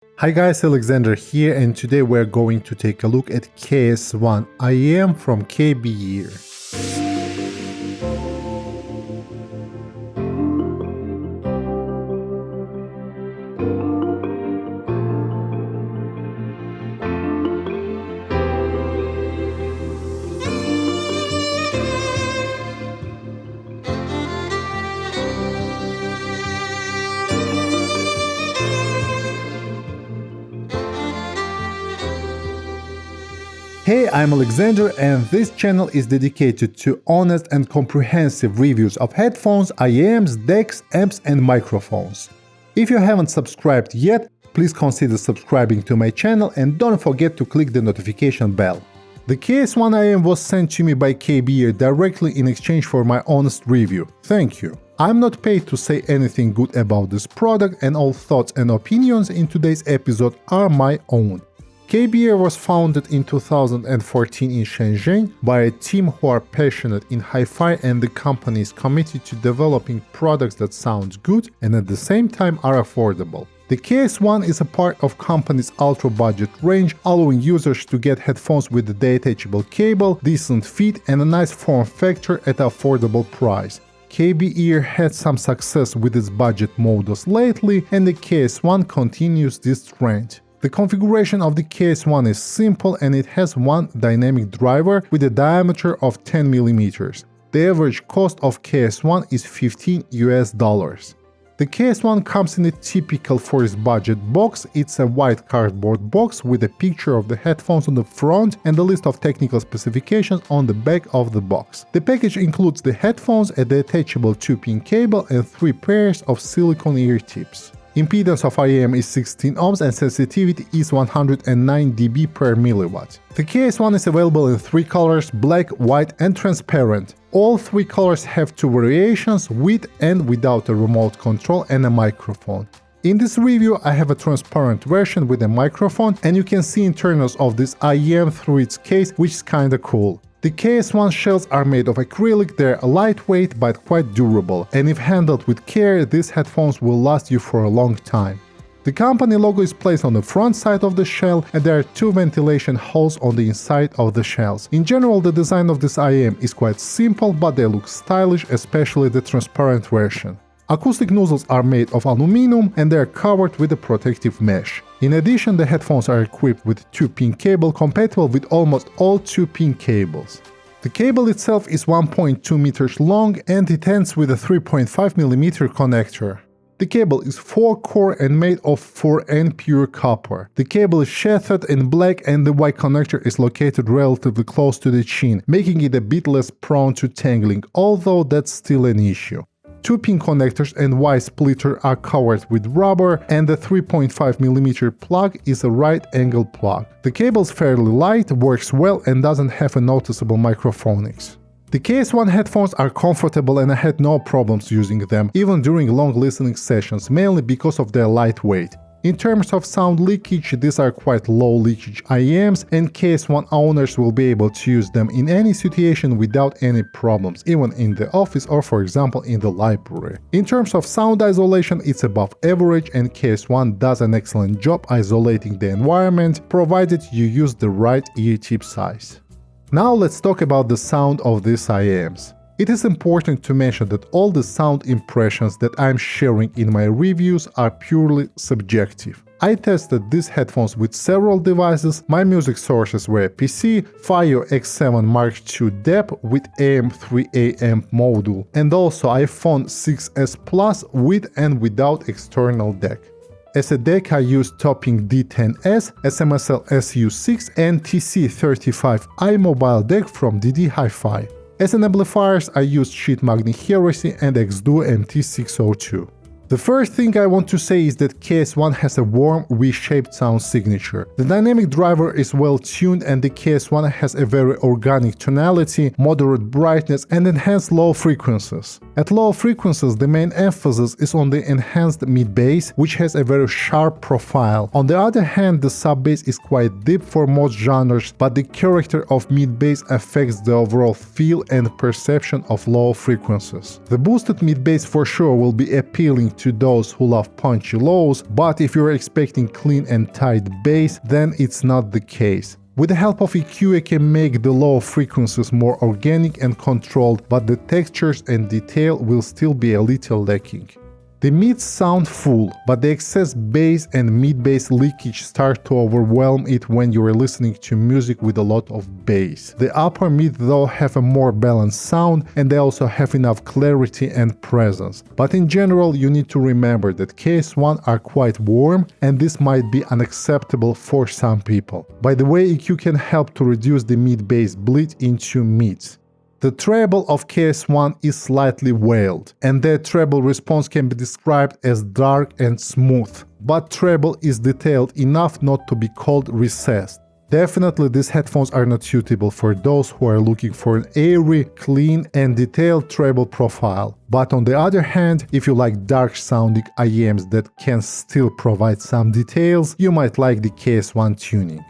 Hi guys, Alexander here, and today we're going to take a look at KS1 IEM from KBEAR. Hey, I'm Alexander, and this channel is dedicated to honest and comprehensive reviews of headphones, IEMs, decks, amps and microphones. If you haven't subscribed yet, please consider subscribing to my channel and don't forget to click the notification bell. The KS1 IEM was sent to me by KBEAR directly in exchange for my honest review. Thank you. I'm not paid to say anything good about this product, and all thoughts and opinions in today's episode are my own. KBEAR was founded in 2014 in Shenzhen by a team who are passionate in hi-fi, and the company is committed to developing products that sound good and at the same time are affordable. The KS1 is a part of company's ultra-budget range, allowing users to get headphones with a detachable cable, decent fit and a nice form factor at an affordable price. KBEAR had some success with its budget models lately, and the KS1 continues this trend. The configuration of the KS1 is simple, and it has one dynamic driver with a diameter of 10 mm. The average cost of KS1 is $15 US. The KS1 comes in a typical for its budget box. It's a white cardboard box with a picture of the headphones on the front and a list of technical specifications on the back of the box. The package includes the headphones, a detachable 2-pin cable and 3 pairs of silicone ear tips. Impedance of IEM is 16 ohms and sensitivity is 109 dB per milliwatt. The KS1 is available in 3 colors: black, white and transparent. All 3 colors have 2 variations, with and without a remote control and a microphone. In this review I have a transparent version with a microphone, and you can see internals of this IEM through its case, which is kinda cool. The KS1 shells are made of acrylic, they're lightweight but quite durable, and if handled with care, these headphones will last you for a long time. The company logo is placed on the front side of the shell, and there are 2 ventilation holes on the inside of the shells. In general, the design of this IEM is quite simple, but they look stylish, especially the transparent version. Acoustic nozzles are made of aluminum and they are covered with a protective mesh. In addition, the headphones are equipped with 2-pin cable compatible with almost all 2-pin cables. The cable itself is 1.2 meters long and it ends with a 3.5 mm connector. The cable is 4-core and made of 4N pure copper. The cable is sheathed in black and the white connector is located relatively close to the chin, making it a bit less prone to tangling, although that's still an issue. 2-pin connectors and Y splitter are covered with rubber, and the 3.5 mm plug is a right angle plug. The cable is fairly light, works well and doesn't have a noticeable microphonics. The KS1 headphones are comfortable and I had no problems using them, even during long listening sessions, mainly because of their lightweight. In terms of sound leakage, these are quite low leakage IEMs, and KS1 owners will be able to use them in any situation without any problems, even in the office or for example in the library. In terms of sound isolation, it's above average, and KS1 does an excellent job isolating the environment, provided you use the right ear tip size. Now let's talk about the sound of these IEMs. It is important to mention that all the sound impressions that I'm sharing in my reviews are purely subjective. I tested these headphones with several devices. My music sources were a PC, FiiO X7 Mark II DEP with AM3A amp module, and also iPhone 6s Plus with and without external deck. As a deck I used Topping D10S, SMSL SU6 and TC35i mobile deck from DD Hi-Fi. As an amplifiers, I used Sheet Magni Heresy and X-Duo MT602. The first thing I want to say is that KS1 has a warm, V-shaped sound signature. The dynamic driver is well tuned and the KS1 has a very organic tonality, moderate brightness and enhanced low frequencies. At low frequencies, the main emphasis is on the enhanced mid-bass, which has a very sharp profile. On the other hand, the sub-bass is quite deep for most genres, but the character of mid-bass affects the overall feel and perception of low frequencies. The boosted mid-bass for sure will be appealing to those who love punchy lows, but if you're expecting clean and tight bass, then it's not the case. With the help of EQ, you can make the low frequencies more organic and controlled, but the textures and detail will still be a little lacking. The mids sound full, but the excess bass and mid-bass leakage start to overwhelm it when you are listening to music with a lot of bass. The upper mid though have a more balanced sound, and they also have enough clarity and presence. But in general, you need to remember that KS1 are quite warm, and this might be unacceptable for some people. By the way, EQ can help to reduce the mid-bass bleed into mids. The treble of KS1 is slightly wailed, and their treble response can be described as dark and smooth, but treble is detailed enough not to be called recessed. Definitely these headphones are not suitable for those who are looking for an airy, clean and detailed treble profile. But on the other hand, if you like dark sounding IEMs that can still provide some details, you might like the KS1 tuning.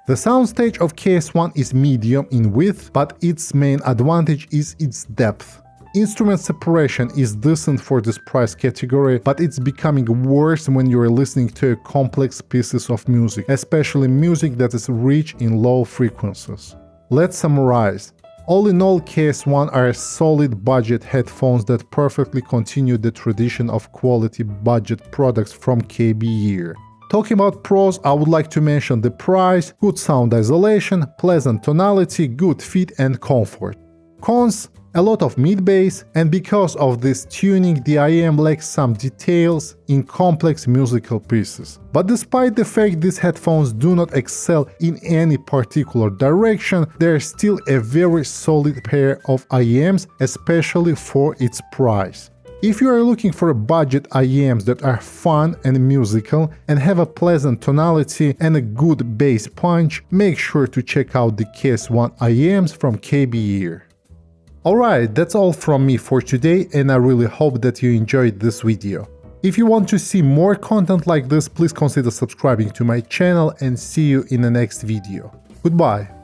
The soundstage of KS1 is medium in width, but its main advantage is its depth. Instrument separation is decent for this price category, but it's becoming worse when you are listening to complex pieces of music, especially music that is rich in low frequencies. Let's summarize. All in all, KS1 are solid budget headphones that perfectly continue the tradition of quality budget products from KBEAR. Talking about pros, I would like to mention the price, good sound isolation, pleasant tonality, good fit and comfort. Cons, a lot of mid-bass, and because of this tuning, the IEM lacks some details in complex musical pieces. But despite the fact these headphones do not excel in any particular direction, they are still a very solid pair of IEMs, especially for its price. If you are looking for budget IEMs that are fun and musical and have a pleasant tonality and a good bass punch, make sure to check out the KS1 IEMs from KBEAR. Alright, that's all from me for today, and I really hope that you enjoyed this video. If you want to see more content like this, please consider subscribing to my channel, and see you in the next video. Goodbye!